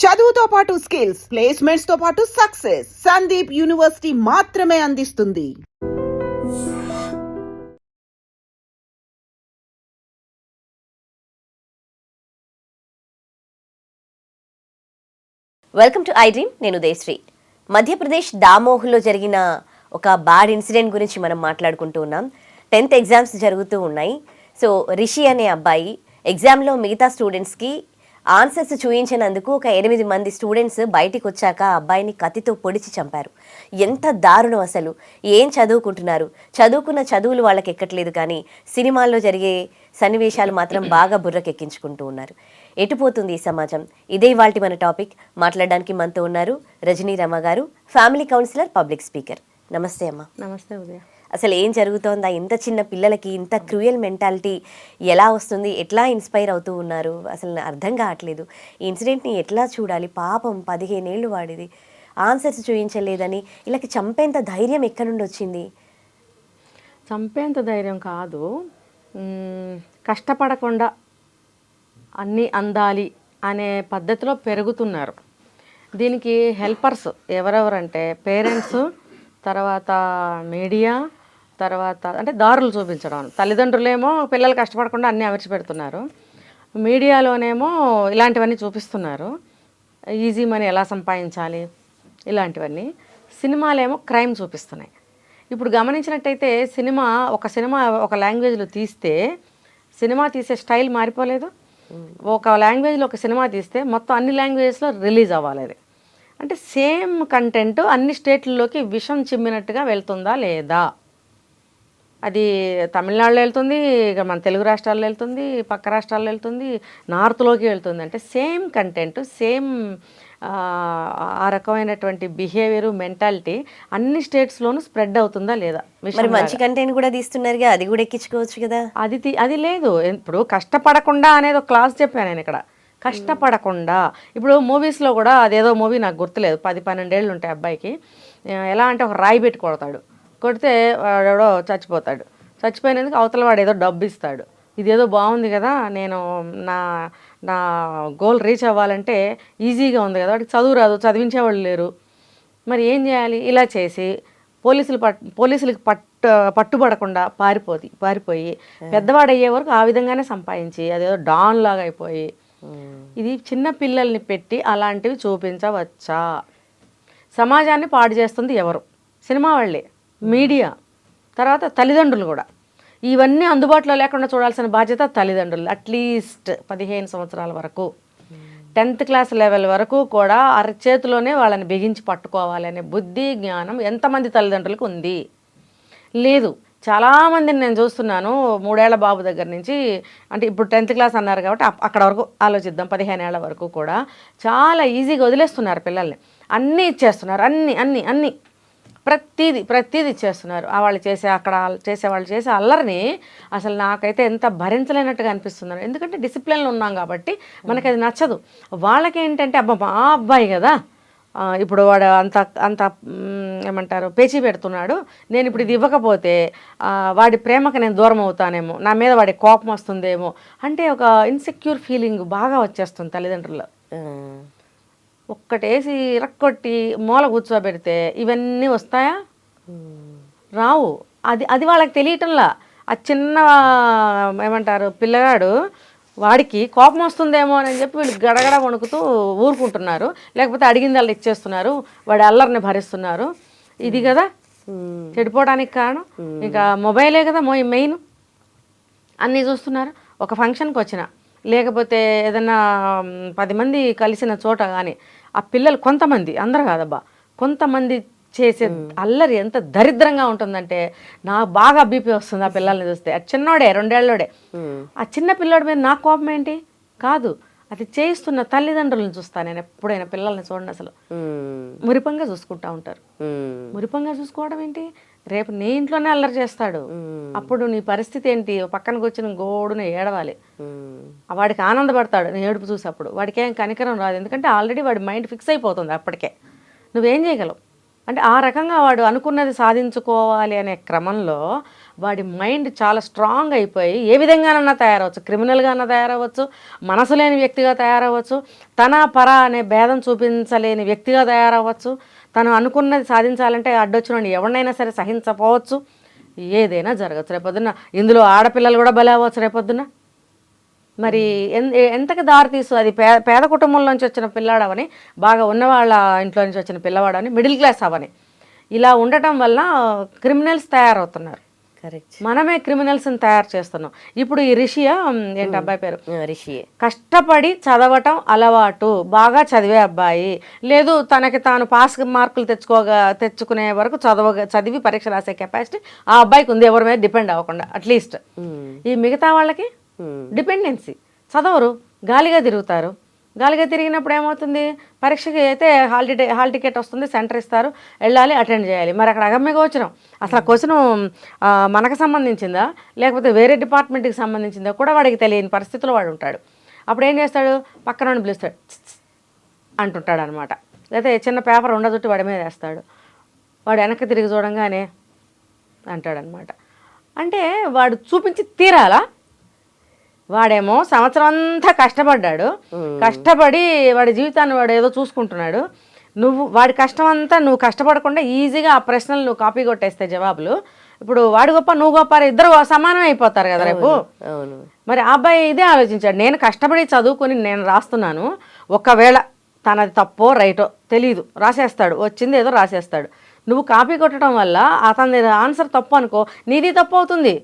చదువుతో పాటు skills, placements తో పాటు సక్సెస్ సందీప్ యూనివర్సిటీ మాత్రమే అందిస్తుంది. Welcome to I dream. నేను దేశ్రీ. మధ్యప్రదేశ్ దామోహ్లో జరిగిన ఒక బ్యాడ్ ఇన్సిడెంట్ గురించి మనం మాట్లాడుకుంటూ ఉన్నాం. 10th ఎగ్జామ్స్ జరుగుతూ ఉన్నాయి. సో రిషి అనే అబ్బాయి ఎగ్జామ్లో మిగతా స్టూడెంట్స్కి ఆన్సర్స్ చూయించినందుకు ఒక 8 మంది స్టూడెంట్స్ బయటికి వచ్చాక ఆ అబ్బాయిని కత్తితో పొడిచి చంపారు. ఎంత దారుణం అసలు! ఏం చదువుకుంటున్నారు? చదువుకున్న చదువులు వాళ్ళకి ఎక్కట్లేదు, కానీ సినిమాల్లో జరిగే సన్నివేశాలు మాత్రం బాగా బుర్రకెక్కించుకుంటూ ఉన్నారు. ఎటుపోతుంది ఈ సమాజం? ఇదే ఇవాల్టి మన టాపిక్. మాట్లాడడానికి మనతో ఉన్నారు రజనీ రమ గారు, ఫ్యామిలీ కౌన్సిలర్, పబ్లిక్ స్పీకర్. నమస్తే అమ్మ. నమస్తే ఉదయ. అసలు ఏం జరుగుతోందా? ఇంత చిన్న పిల్లలకి ఇంత క్రూయల్ మెంటాలిటీ ఎలా వస్తుంది? ఎట్లా ఇన్స్పైర్ అవుతూ ఉన్నారు? అసలు అర్థం కావట్లేదు. ఈ ఇన్సిడెంట్ని ఎట్లా చూడాలి? పాపం 15 ఏళ్ళు వాడిది, ఆన్సర్స్ చూపించలేదని వీళ్ళకి చంపేంత ధైర్యం ఎక్కడి నుండి వచ్చింది? చంపేంత ధైర్యం కాదు, కష్టపడకుండా అన్నీ అందాలి అనే పద్ధతిలో పెరుగుతున్నారు. దీనికి హెల్పర్స్ ఎవరెవరంటే పేరెంట్స్, తర్వాత మీడియా, తర్వాత అంటే దారులు చూపించడం. తల్లిదండ్రులేమో పిల్లలు కష్టపడకుండా అన్నీ అమర్చి పెడుతున్నారు, మీడియాలోనేమో ఇలాంటివన్నీ చూపిస్తున్నారు. ఈజీ మనీ ఎలా సంపాదించాలి ఇలాంటివన్నీ. సినిమాలేమో క్రైమ్ చూపిస్తున్నాయి. ఇప్పుడు గమనించినట్టయితే సినిమా ఒక లాంగ్వేజ్లో తీస్తే సినిమా తీసే స్టైల్ మారిపోలేదు. ఒక లాంగ్వేజ్లో ఒక సినిమా తీస్తే మొత్తం అన్ని లాంగ్వేజెస్లో రిలీజ్ అవ్వాలి. అది అంటే సేమ్ కంటెంట్ అన్ని స్టేట్లలోకి విషం చిమ్మినట్టుగా వెళ్తుందా లేదా? అది తమిళనాడులో వెళ్తుంది, ఇక మన తెలుగు రాష్ట్రాల్లో వెళ్తుంది, పక్క రాష్ట్రాల్లో వెళ్తుంది, నార్త్లోకి వెళ్తుంది. అంటే సేమ్ కంటెంట్, సేమ్ ఆ రకమైనటువంటి బిహేవియర్, మెంటాలిటీ అన్ని స్టేట్స్లోనూ స్ప్రెడ్ అవుతుందా లేదా? మరి మంచి కంటెంట్ కూడా తీస్తున్నారుగా, అది కూడా ఎక్కించుకోవచ్చు కదా. అది లేదు. ఇప్పుడు కష్టపడకుండా అనేది ఒక క్లాస్ చెప్పాను నేను ఇక్కడ. కష్టపడకుండా ఇప్పుడు మూవీస్లో కూడా అదేదో మూవీ నాకు గుర్తులేదు, 10-12 ఏళ్ళు ఉంటాయి అబ్బాయికి. ఎలా అంటే ఒక రాయి పెట్టి కొడతాడు, కొడితే వాడెవడో చచ్చిపోతాడు. చచ్చిపోయినందుకు అవతల వాడు ఏదో డబ్బు ఇస్తాడు. ఇదేదో బాగుంది కదా, నేను నా గోల్ రీచ్ అవ్వాలంటే ఈజీగా ఉంది కదా, వాడికి చదువు రాదు, చదివించేవాళ్ళు లేరు, మరి ఏం చేయాలి? ఇలా చేసి పోలీసులకి పట్టుబడకుండా పారిపోయి పెద్దవాడు అయ్యే వరకు ఆ విధంగానే సంపాదించి అదేదో డాన్ లాగా అయిపోయి, ఇది చిన్న పిల్లల్ని పెట్టి అలాంటివి చూపించవచ్చా? సమాజాన్ని పాడు చేస్తుంది ఎవరు? సినిమా వాళ్ళే, మీడియా, తర్వాత తల్లిదండ్రులు కూడా. ఇవన్నీ అందుబాటులో లేకుండా చూడాల్సిన బాధ్యత తల్లిదండ్రులు. అట్లీస్ట్ 15 సంవత్సరాల వరకు, 10th క్లాస్ లెవెల్ వరకు కూడా అరచేతిలోనే వాళ్ళని బిగించి పట్టుకోవాలి అనే బుద్ధి, జ్ఞానం ఎంతమంది తల్లిదండ్రులకు ఉంది? లేదు. చాలామందిని నేను చూస్తున్నాను, 3 ఏళ్ల బాబు దగ్గర నుంచి, అంటే ఇప్పుడు 10th క్లాస్ అన్నారు కాబట్టి అక్కడ వరకు ఆలోచిద్దాం, 15 ఏళ్ల వరకు కూడా చాలా ఈజీగా వదిలేస్తున్నారు పిల్లల్ని. అన్నీ ఇచ్చేస్తున్నారు, అన్నీ ప్రతిదీ ఇచ్చేస్తున్నారు. వాళ్ళు చేసే అల్లరిని అసలు నాకైతే ఎంత భరించలేనట్టుగా అనిపిస్తున్నారు. ఎందుకంటే డిసిప్లిన్లో ఉన్నాం కాబట్టి మనకి అది నచ్చదు. వాళ్ళకేంటంటే అబ్బా మా అబ్బాయి కదా, ఇప్పుడు వాడు అంత ఏమంటారు పేచీ పెడుతున్నాడు, నేను ఇప్పుడు ఇది ఇవ్వకపోతే వాడి ప్రేమకు నేను దూరం అవుతానేమో, నా మీద వాడి కోపం వస్తుందేమో అంటే ఒక ఇన్సెక్యూర్ ఫీలింగ్ బాగా వచ్చేస్తుంది తల్లిదండ్రులు. ఒక్కటేసి ఇరక్కొట్టి మూల కూర్చోబెడితే ఇవన్నీ వస్తాయా? రావు. అది వాళ్ళకి తెలియటంలా. ఆ చిన్న ఏమంటారు పిల్లగాడు, వాడికి కోపం వస్తుందేమో అని చెప్పి వీళ్ళు గడగడ వణుకుతూ ఊరుకుంటున్నారు, లేకపోతే అడిగింది వాళ్ళు ఇచ్చేస్తున్నారు, వాడి అల్లరిని భరిస్తున్నారు. ఇది కదా చెడిపోవడానికి కారణం. ఇంకా మొబైలే కదా మెయిన్. అన్నీ చూస్తున్నారు. ఒక ఫంక్షన్కి వచ్చిన, లేకపోతే ఏదన్నా 10 మంది కలిసిన చోట కానీ ఆ పిల్లలు కొంతమంది, అందరూ కాదబ్బా, కొంతమంది చేసే అల్లరి ఎంత దరిద్రంగా ఉంటుందంటే నాకు బాగా బీపీ వస్తుంది ఆ పిల్లల్ని చూస్తే. ఆ చిన్నోడే, 2 ఏళ్ళోడే, ఆ చిన్న పిల్లోడి మీద నాకు కోపం ఏంటి? కాదు, అది చేయిస్తున్న తల్లిదండ్రులను చూస్తాను నేను ఎప్పుడైనా. పిల్లల్ని చూడండి, అసలు మురిపంగా చూసుకుంటా ఉంటారు. మురిపంగా చూసుకోవడం ఏంటి? రేపు నీ ఇంట్లోనే అల్లరి చేస్తాడు, అప్పుడు నీ పరిస్థితి ఏంటి? పక్కన కూర్చుని గోడుని ఏడవాలి. వాడికి ఆనందపడతాడు నీ ఏడుపు చూసి. అప్పుడు వాడికి ఏం కనికరం రాదు, ఎందుకంటే ఆల్రెడీ వాడి మైండ్ ఫిక్స్ అయిపోతుంది అప్పటికే. నువ్వేం చేయగలవు? అంటే ఆ రకంగా వాడు అనుకున్నది సాధించుకోవాలి అనే క్రమంలో వాడి మైండ్ చాలా స్ట్రాంగ్ అయిపోయి ఏ విధంగానన్నా తయారవచ్చు, క్రిమినల్గానన్నా తయారవ్వచ్చు, మనసు లేని వ్యక్తిగా తయారవ్వచ్చు, తన పర అనే భేదం చూపించలేని వ్యక్తిగా తయారవ్వచ్చు, తను అనుకున్నది సాధించాలంటే అడ్డొచ్చిన ఎవరినైనా సరే సహించకపోవచ్చు, ఏదైనా జరగచ్చు రేపొద్దున. ఇందులో ఆడపిల్లలు కూడా బలి అవ్వచ్చు రేపొద్దున. మరి ఎంతకి దారి తీసు అది పేద కుటుంబంలో నుంచి వచ్చిన పిల్లాడవని, బాగా ఉన్నవాళ్ళ ఇంట్లో నుంచి వచ్చిన పిల్లవాడని, మిడిల్ క్లాస్ అవని, ఇలా ఉండటం వల్ల క్రిమినల్స్ తయారవుతున్నారు. కరెక్ట్. మనమే క్రిమినల్స్ని తయారు చేస్తున్నాం. ఇప్పుడు ఈ రిషియా ఏంటి అబ్బాయి పేరు, రిషియే, కష్టపడి చదవటం అలవాటు, బాగా చదివే అబ్బాయి, లేదు తనకి తాను పాస్ మార్కులు తెచ్చుకునే వరకు చదివి పరీక్ష రాసే కెపాసిటీ ఆ అబ్బాయికి ఉంది, ఎవరి మీద డిపెండ్ అవ్వకుండా. అట్లీస్ట్ ఈ మిగతా వాళ్ళకి డిపెండెన్సీ, చదవరు, గాలిగా తిరుగుతారు. గాలిగా తిరిగినప్పుడు ఏమవుతుంది, పరీక్షకి అయితే హాల్ టికెట్ వస్తుంది, సెంటర్ ఇస్తారు, వెళ్ళాలి, అటెండ్ చేయాలి. మరి అక్కడ అగమ్య గోచరం, అసలు క్వశ్చన్ మనకు సంబంధించిందా లేకపోతే వేరే డిపార్ట్మెంట్కి సంబంధించిందా కూడా వాడికి తెలియని పరిస్థితిలో వాడు ఉంటాడు. అప్పుడు ఏం చేస్తాడు, పక్కన పిలుస్తాడు, అంటుంటాడు అనమాట. లేకపోతే చిన్న పేపర్ ఉండదుట్టి వాడి మీద వేస్తాడు. వాడు వెనక్కి తిరిగి చూడంగానే అంటాడనమాట. అంటే వాడు చూపించి తీరాలా. వాడేమో సంవత్సరం అంతా కష్టపడ్డాడు, కష్టపడి వాడి జీవితాన్ని వాడు ఏదో చూసుకుంటున్నాడు. వాడి కష్టం అంతా నువ్వు కష్టపడకుండా ఈజీగా ఆ ప్రశ్నలు నువ్వు కాపీ కొట్టేస్తే జవాబులు, ఇప్పుడు వాడు గొప్ప నువ్వు గొప్ప, ఇద్దరు సమానం అయిపోతారు కదా రేపు. మరి ఆ అబ్బాయి ఇదే ఆలోచించాడు, నేను కష్టపడి చదువుకొని నేను రాస్తున్నాను, ఒకవేళ తనది తప్పో రైటో తెలీదు, రాసేస్తాడు, వచ్చింది ఏదో రాసేస్తాడు. నువ్వు కాపీ కొట్టడం వల్ల అతని ఆన్సర్ తప్పు అనుకో, నీది తప్పు అవుతుంది,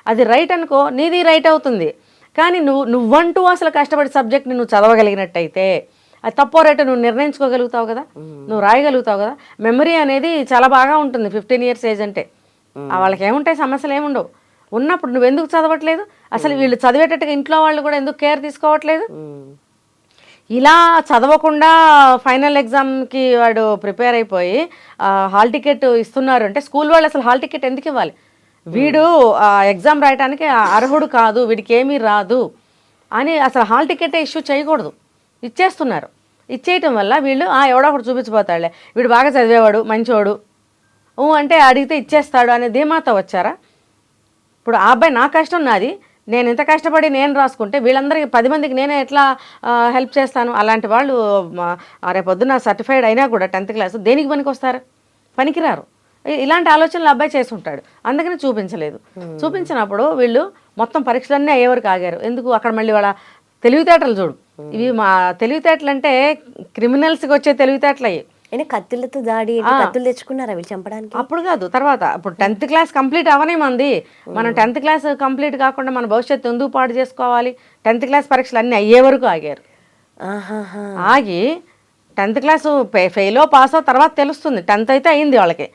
అది రైట్ అనుకో, నీది రైట్ అవుతుంది. కానీ నువ్వంటూ అసలు కష్టపడి సబ్జెక్ట్ని నువ్వు చదవగలిగినట్టయితే అది తప్పో రైట్ నువ్వు నిర్ణయించుకోగలుగుతావు కదా, నువ్వు రాయగలుగుతావు కదా. మెమరీ అనేది చాలా బాగా ఉంటుంది 15 years ఏజ్ అంటే. వాళ్ళకి ఏముంటాయి, సమస్యలు ఏముండవు. ఉన్నప్పుడు నువ్వు ఎందుకు చదవట్లేదు, అసలు వీళ్ళు చదివేటట్టుగా ఇంట్లో వాళ్ళు కూడా ఎందుకు కేర్ తీసుకోవట్లేదు. ఇలా చదవకుండా ఫైనల్ ఎగ్జామ్కి వాడు ప్రిపేర్ అయిపోయి హాల్ టికెట్ ఇస్తున్నారు అంటే, స్కూల్ వాళ్ళు అసలు హాల్ టికెట్ ఎందుకు ఇవ్వాలి, వీడు ఎగ్జామ్ రాయడానికి అర్హుడు కాదు, వీడికి ఏమీ రాదు అని అసలు హాల్ టికెటే ఇష్యూ చేయకూడదు, ఇచ్చేస్తున్నారు. ఇచ్చేయటం వల్ల వీళ్ళు ఎవడో ఒకటి చూపించిపోతాడులే, వీడు బాగా చదివేవాడు, మంచివాడు అంటే అడిగితే ఇచ్చేస్తాడు అనే ధీమాతో వచ్చారా. ఇప్పుడు ఆ అబ్బాయి నా కష్టం నాది, నేను ఇంత కష్టపడి నేను రాసుకుంటే వీళ్ళందరికీ 10 మందికి నేనే ఎట్లా హెల్ప్ చేస్తాను. అలాంటి వాళ్ళు రేపొద్దున సర్టిఫైడ్ అయినా కూడా 10th క్లాస్ దేనికి పనికి వస్తారు, పనికిరారు. ఇలాంటి ఆలోచనలు అబ్బాయి చేసి ఉంటాడు, అందుకని చూపించలేదు. చూపించినప్పుడు వీళ్ళు మొత్తం పరీక్షలన్నీ అయ్యేవరకు ఆగారు. ఎందుకు, అక్కడ మళ్ళీ వాళ్ళ తెలివితేటలు చూడు, ఇవి మా తెలివితేటలు అంటే క్రిమినల్స్కి వచ్చే తెలివితేటలు అయ్యి. కత్తులతో దాడి, కత్తులు తెచ్చుకున్నారా వీళ్ళు చంపడానికి? అప్పుడు కాదు, తర్వాత. ఇప్పుడు 10th క్లాస్ కంప్లీట్ అవనే మంది, మనం 10th క్లాస్ కంప్లీట్ కాకుండా మన భవిష్యత్తు ఎందుకు పాటు చేసుకోవాలి. 10th క్లాస్ పరీక్షలు అన్నీ అయ్యే వరకు ఆగారు. ఆగి 10th క్లాస్ ఫెయిలో పాసో తర్వాత తెలుస్తుంది, 10th అయితే అయ్యింది వాళ్ళకి.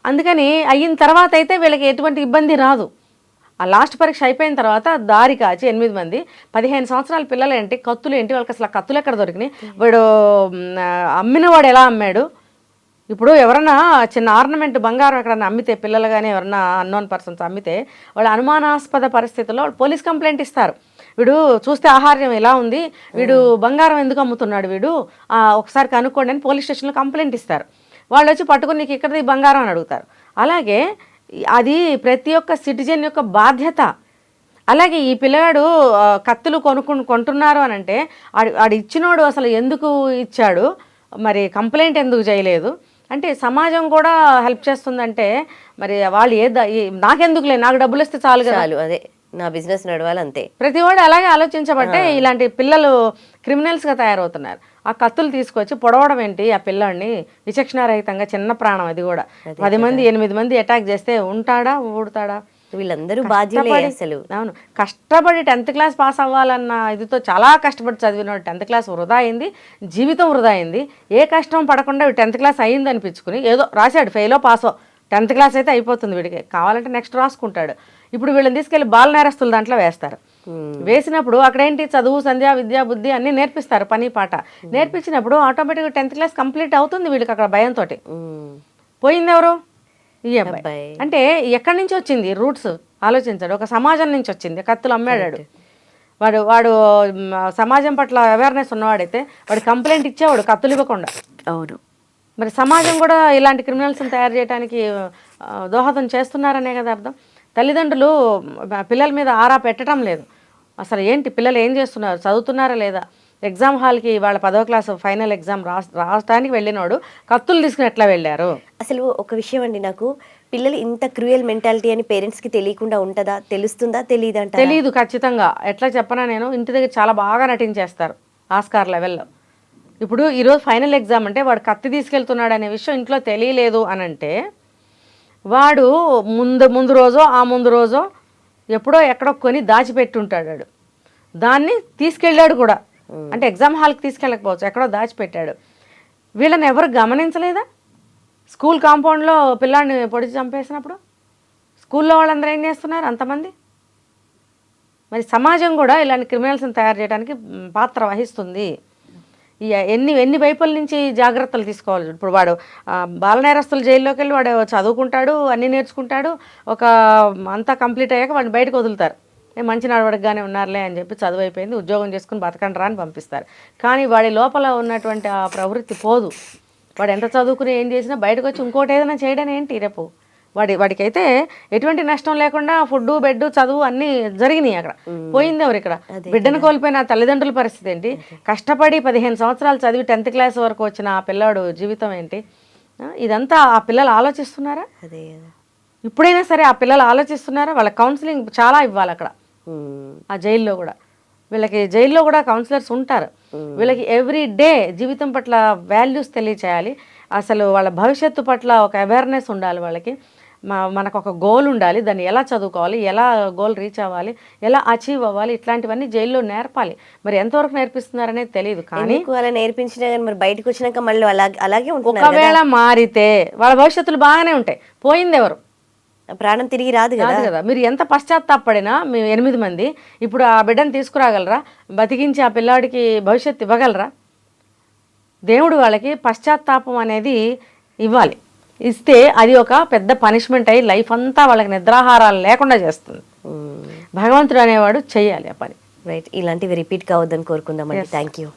అందుకని అయిన తర్వాత అయితే వీళ్ళకి ఎటువంటి ఇబ్బంది రాదు. ఆ లాస్ట్ పరీక్ష అయిపోయిన తర్వాత దారి కాచి 8 మంది 15 సంవత్సరాల పిల్లలు ఏంటి, కత్తులు ఏంటి, వాళ్ళకి అసలు కత్తులు ఎక్కడ దొరికినాయి, వాడు అమ్మినవాడు ఎలా అమ్మాడు. ఇప్పుడు ఎవరన్నా చిన్న ఆర్నమెంట్ బంగారం ఎక్కడన్నా అమ్మితే, పిల్లలు కానీ ఎవరన్నా అన్నోన్ పర్సన్స్ అమ్మితే, వాళ్ళు అనుమానాస్పద పరిస్థితుల్లో వాళ్ళు పోలీస్ కంప్లైంట్ ఇస్తారు. వీడు చూస్తే ఆహార్యం ఎలా ఉంది, వీడు బంగారం ఎందుకు అమ్ముతున్నాడు, వీడు ఒకసారి కనుక్కోండి అని పోలీస్ స్టేషన్లో కంప్లైంట్ ఇస్తారు. వాళ్ళు వచ్చి పట్టుకుని నీకు ఇక్కడది బంగారం అని అడుగుతారు. అలాగే అది ప్రతి ఒక్క సిటిజన్ యొక్క బాధ్యత. అలాగే ఈ పిల్లగాడు కత్తులు కొంటున్నారు అని అంటే ఆడు ఇచ్చినోడు అసలు ఎందుకు ఇచ్చాడు, మరి కంప్లైంట్ ఎందుకు చేయలేదు అంటే, సమాజం కూడా హెల్ప్ చేస్తుందంటే మరి వాళ్ళు నాకెందుకులే, నాకు డబ్బులు ఇస్తే చాలు కదా, అదే నా బిజినెస్ నడవాలి అంతే. ప్రతి వాడు అలాగే ఆలోచించబట్టే ఇలాంటి పిల్లలు క్రిమినల్స్గా తయారవుతున్నారు. ఆ కత్తులు తీసుకొచ్చి పొడవడం ఏంటి, ఆ పిల్లాడిని విచక్షణారహితంగా, చిన్న ప్రాణం అది కూడా. 10 మంది 8 మంది అటాక్ చేస్తే ఉంటాడా, ఊడతాడా. వీళ్ళందరూ బాధ్యులే అసలు. అవును, కష్టపడి 10th క్లాస్ పాస్ అవ్వాలన్న ఇదితో చాలా కష్టపడి చదివినాడు. 10th క్లాస్ వృధా అయింది, జీవితం వృధా అయింది. ఏ కష్టం పడకుండా 10th క్లాస్ అయ్యింది అనిపించుకుని ఏదో రాశాడు, ఫెయిలో పాసో 10th క్లాస్ అయితే అయిపోతుంది వీడికి, కావాలంటే నెక్స్ట్ రాసుకుంటాడు. ఇప్పుడు వీళ్ళని తీసుకెళ్లి బాల నేరస్తుల దాంట్లో వేస్తారు. వేసినప్పుడు అక్కడేంటి, చదువు, సంధ్య, విద్యా, బుద్ధి అన్నీ నేర్పిస్తారు, పని పాట నేర్పించినప్పుడు ఆటోమేటిక్గా 10th క్లాస్ కంప్లీట్ అవుతుంది వీళ్ళకి. అక్కడ భయంతో పోయింది ఎవరు, ఈ అబ్బాయి. అంటే ఎక్కడి నుంచి వచ్చింది రూట్స్ ఆలోచించాడు. ఒక సమాజం నుంచి వచ్చింది. కత్తులు అమ్మాడాడు వాడు సమాజం పట్ల అవేర్నెస్ ఉన్నవాడైతే వాడు కంప్లైంట్ ఇచ్చేవాడు కత్తులు ఇవ్వకుండా. అవును, మరి సమాజం కూడా ఇలాంటి క్రిమినల్స్ని తయారు చేయడానికి దోహదం చేస్తున్నారనే కదా అర్థం. తల్లిదండ్రులు పిల్లల మీద ఆరా పెట్టడం లేదు. అసలు ఏంటి పిల్లలు ఏం చేస్తున్నారు, చదువుతున్నారా లేదా? ఎగ్జామ్ హాల్కి వాళ్ళ 10వ క్లాసు ఫైనల్ ఎగ్జామ్ రాయడానికి వెళ్ళినోడు కత్తులు తీసుకుని ఎట్లా వెళ్ళారు? అసలు ఒక విషయం అండి, నాకు పిల్లలు ఇంత క్రూయల్ మెంటాలిటీ అని పేరెంట్స్కి తెలియకుండా ఉంటుందా, తెలుస్తుందా, తెలియదంట? తెలీదు ఖచ్చితంగా. ఎట్లా చెప్పనా, నేను ఇంటి దగ్గర చాలా బాగా నటించేస్తారు ఆస్కార్ లెవెల్లో. ఇప్పుడు ఈరోజు ఫైనల్ ఎగ్జామ్ అంటే వాడు కత్తి తీసుకెళ్తున్నాడు అనే విషయం ఇంట్లో తెలియలేదు అని అంటే, వాడు ముందు రోజో ఆ ముందు రోజో ఎప్పుడో ఎక్కడో కొని దాచిపెట్టుంటాడు. వాడు దాన్ని తీసుకెళ్ళాడు కూడా, అంటే ఎగ్జామ్ హాల్కి తీసుకెళ్ళకపోవచ్చు, ఎక్కడో దాచిపెట్టాడు. వీళ్ళని ఎవరు గమనించలేదా? స్కూల్ కాంపౌండ్లో పిల్లాడిని పొడిచి చంపేసినప్పుడు స్కూల్లో వాళ్ళందరూ ఏం చేస్తున్నారు అంతమంది? మరి సమాజం కూడా ఇలాంటి క్రిమినల్స్ని తయారు చేయడానికి పాత్ర వహిస్తుంది. ఎన్ని వైపుల నుంచి జాగ్రత్తలు తీసుకోవాలి. ఇప్పుడు వాడు బాల నేరస్తుల జైల్లోకి వెళ్ళి వాడు చదువుకుంటాడు, అన్నీ నేర్చుకుంటాడు, ఒక అంతా కంప్లీట్ అయ్యాక వాడిని బయటకు వదులుతారు. మంచి నడవడిగానే ఉన్నారులే అని చెప్పి చదువు అయిపోయింది, ఉద్యోగం చేసుకుని బతకండి రా అని పంపిస్తారు. కానీ వాడి లోపల ఉన్నటువంటి ఆ ప్రవృత్తి పోదు. వాడు ఎంత చదువుకుని ఏం చేసినా బయటకు వచ్చి ఇంకోటి ఏదైనా చేయడం ఏంటి రేపు? వాడికైతే ఎటువంటి నష్టం లేకుండా ఫుడ్, బెడ్, చదువు అన్నీ జరిగినాయి. అక్కడ పోయింది ఎవరు? ఇక్కడ బిడ్డను కోల్పోయిన తల్లిదండ్రుల పరిస్థితి ఏంటి? కష్టపడి 15 సంవత్సరాలు చదివి 10th క్లాస్ వరకు వచ్చిన ఆ పిల్లాడు జీవితం ఏంటి? ఇదంతా ఆ పిల్లలు ఆలోచిస్తున్నారా? ఇప్పుడైనా సరే ఆ పిల్లలు ఆలోచిస్తున్నారా? వాళ్ళ కౌన్సిలింగ్ చాలా ఇవ్వాలి అక్కడ, ఆ జైల్లో కూడా. వీళ్ళకి జైల్లో కూడా కౌన్సిలర్స్ ఉంటారు. వీళ్ళకి ఎవ్రీ డే జీవితం పట్ల వాల్యూస్ తెలియచేయాలి. అసలు వాళ్ళ భవిష్యత్తు పట్ల ఒక అవేర్నెస్ ఉండాలి వాళ్ళకి. మనకు ఒక గోల్ ఉండాలి, దాన్ని ఎలా చదువుకోవాలి, ఎలా గోల్ రీచ్ అవ్వాలి, ఎలా అచీవ్ అవ్వాలి, ఇట్లాంటివన్నీ జైల్లో నేర్పాలి. మరి ఎంతవరకు నేర్పిస్తున్నారనేది తెలియదు. కానీ అలా నేర్పించినా కానీ మరి బయటకు వచ్చినాక మళ్ళీ అలాగే ఒకవేళ మారితే వాళ్ళ భవిష్యత్తులు బాగానే ఉంటాయి. పోయింది ఎవరు? ప్రాణం తిరిగి రాదు కదా. మీరు ఎంత పశ్చాత్తాపడినా మీ 8 మంది ఇప్పుడు ఆ బిడ్డను తీసుకురాగలరా? బతికించి ఆ పిల్లాడికి భవిష్యత్తు ఇవ్వగలరా? దేవుడు వాళ్ళకి పశ్చాత్తాపం అనేది ఇవ్వాలి. ఇస్తే అది ఒక పెద్ద పనిష్మెంట్ అయ్యి లైఫ్ అంతా వాళ్ళకి నిద్రాహారాలు లేకుండా చేస్తుంది. భగవంతుడు అనేవాడు చెయ్యాలి ఆ పని. రైట్, ఇలాంటివి రిపీట్ కావద్దని కోరుకుందామండి. Thank you.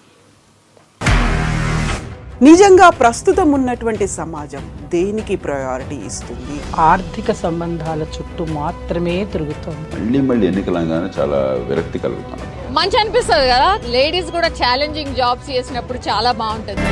నిజంగా ప్రస్తుతం ఉన్నటువంటి సమాజం దేనికి ప్రయారిటీ ఇస్తుంది? ఆర్థిక సంబంధాల చుట్టూ మాత్రమే తిరుగుతోంది. మళ్ళీ ఎన్నికలంగానే చాలా విరక్తి కలుగుతాం. మంచి అనిపిస్తుంది కదా, లేడీస్ కూడా ఛాలెంజింగ్ జాబ్స్ చేసినప్పుడు చాలా బాగుంటుంది.